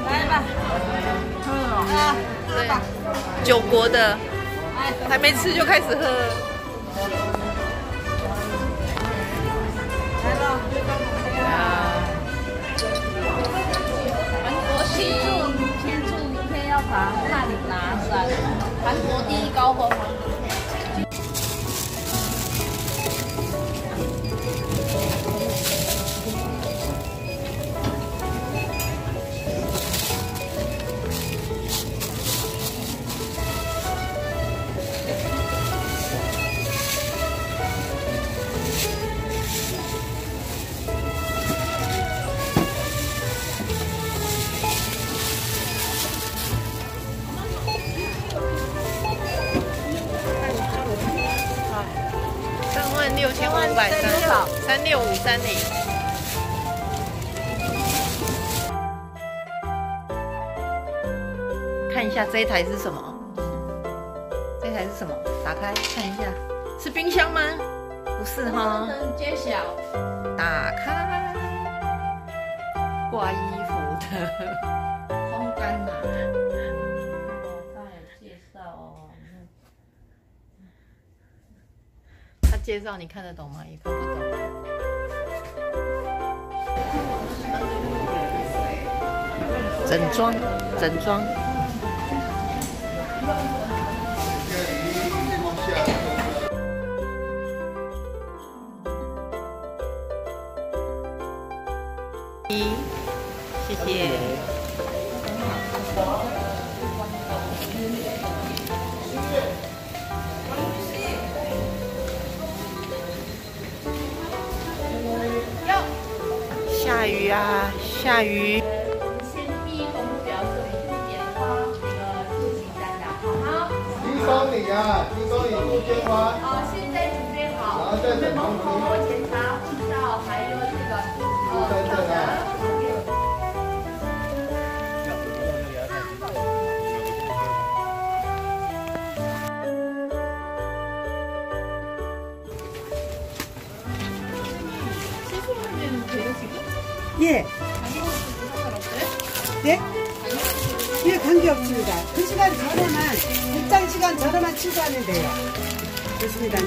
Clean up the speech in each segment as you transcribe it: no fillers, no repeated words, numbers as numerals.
来吧，对，9国的，还没吃就开始喝。来吧。韩国庆祝明天要爬汉拿山，韩国第1高峰。36530。看一下这一台是什么？这一台是什么？打开看一下，是冰箱吗？不是哈。揭晓。打开，挂衣服的。烘干呐。他有介绍哦。他介绍你看得懂吗？也看不懂。整装，整装。谢谢。下雨啊，下雨。先第一公主要这里是烟花那个助行站的，好。1公里啊，1公里入烟花。现在准备好，然后再等门口检查护照，还有这个票的。예. 네? 예, 관계없습니다. 그 시간 전에만, 입장 시간 전에만 취소하면 돼요. 좋습니다.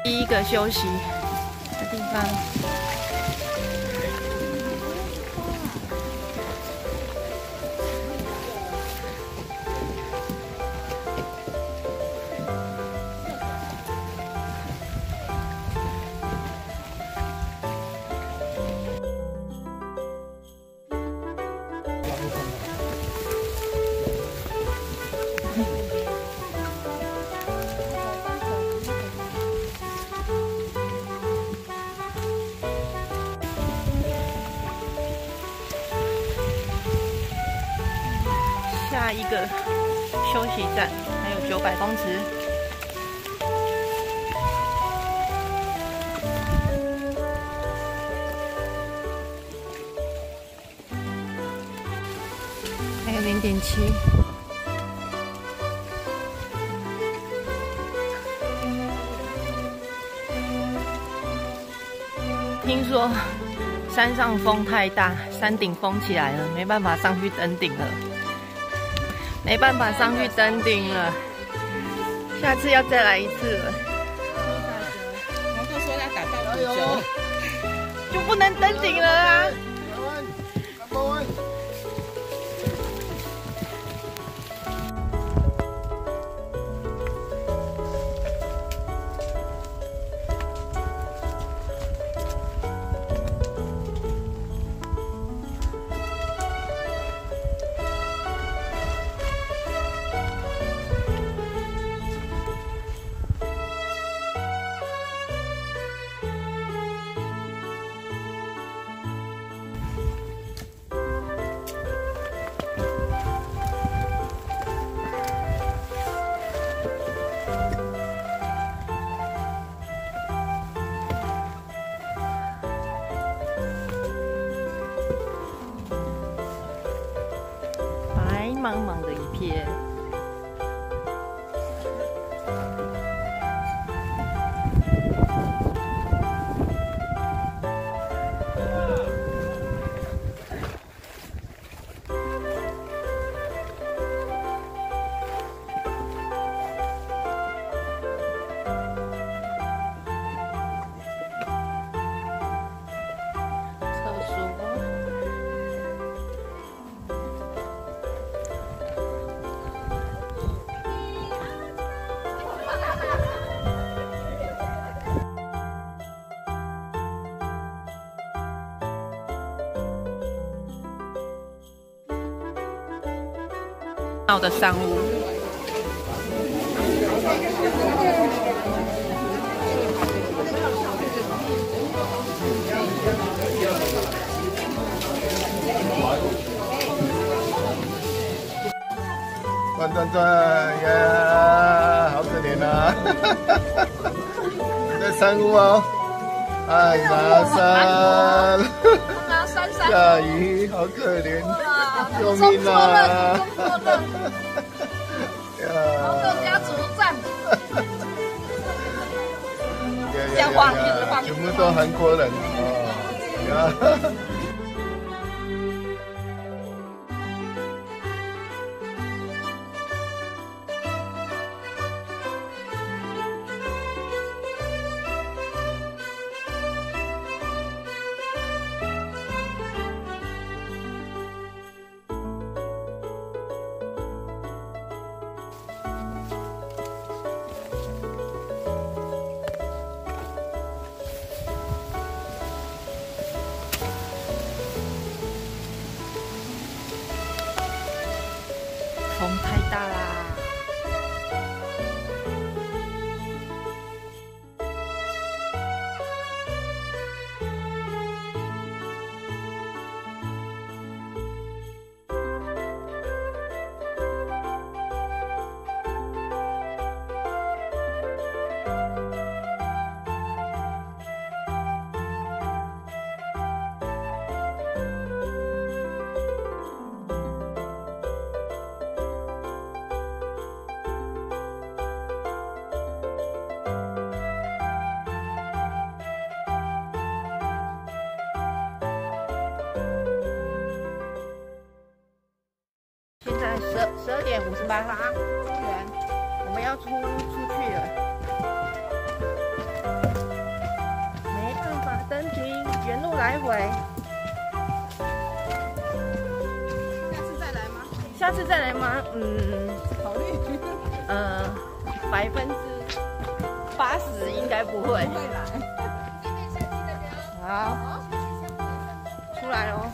第一个休息的地方。下一个休息站还有900公尺。0.7。听说山上风太大，山顶封起来了，没办法上去登顶了，没办法上去登顶了，下次要再来一次了。毛哥说要打到9，就不能登顶了啊！白茫茫的一片。厕所。闹的山屋，转转转呀，好可怜啊！你在山屋哦，爱拿山，拿山山下雨，好可怜，救命啊！毛哥家族站，这样晃一直晃，全部都韩国人哦。风太大啦！现在12点58分，我们要出去了，没办法登顶，原路来回。下次再来吗？下次再来吗？考虑。 80%应该不会。会来。好，出来喽。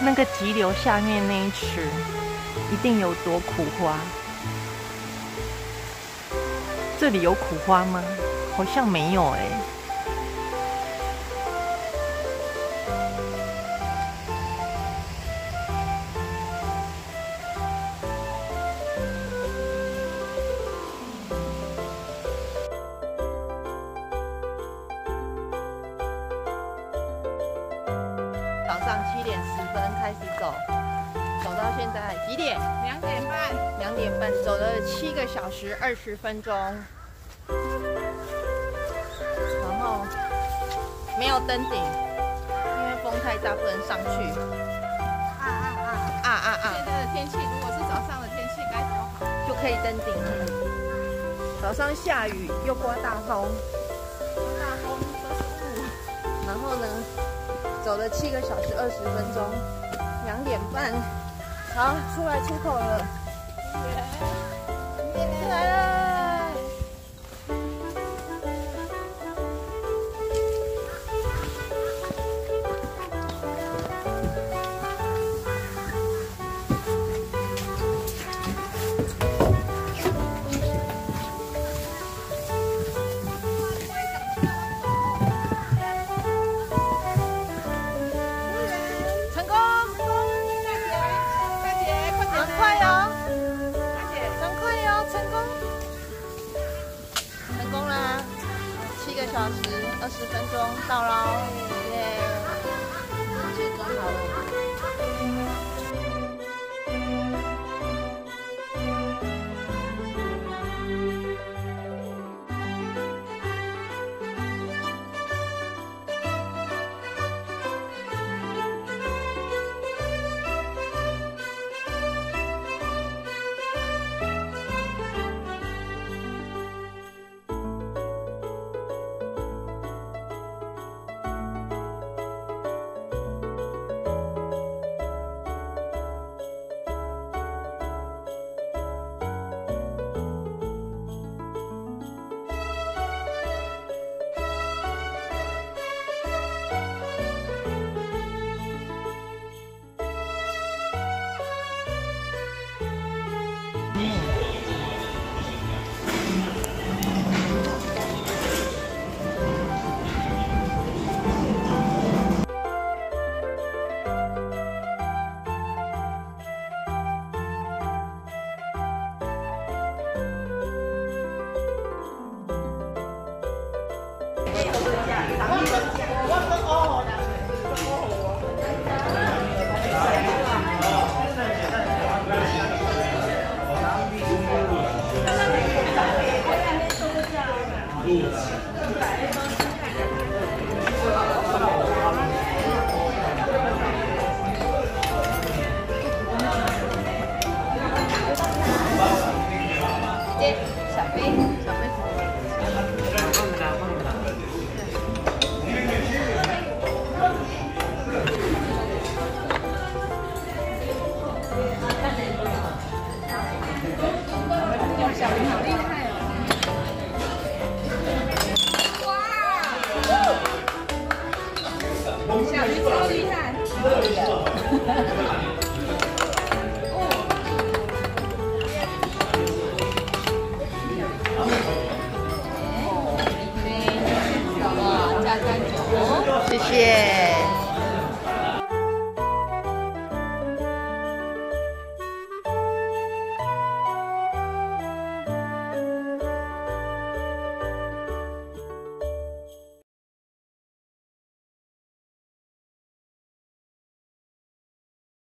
那个急流下面那一池一定有朵苦花。这里有苦花吗？好像没有哎。早上7点10分开始走，走到现在几点2点半。2点半，走了7个小时20分钟，然后没有登顶，因为风太大不能上去。现在的天气，如果是早上的天气该多好，就可以登顶了。早上下雨又刮大风，大风都是雾。然后呢，走了7个小时20分钟，2点半，好，出来出口了，来了。7个小时20分钟到喽，耶！天气转好了。小鱼超厉害。谢谢。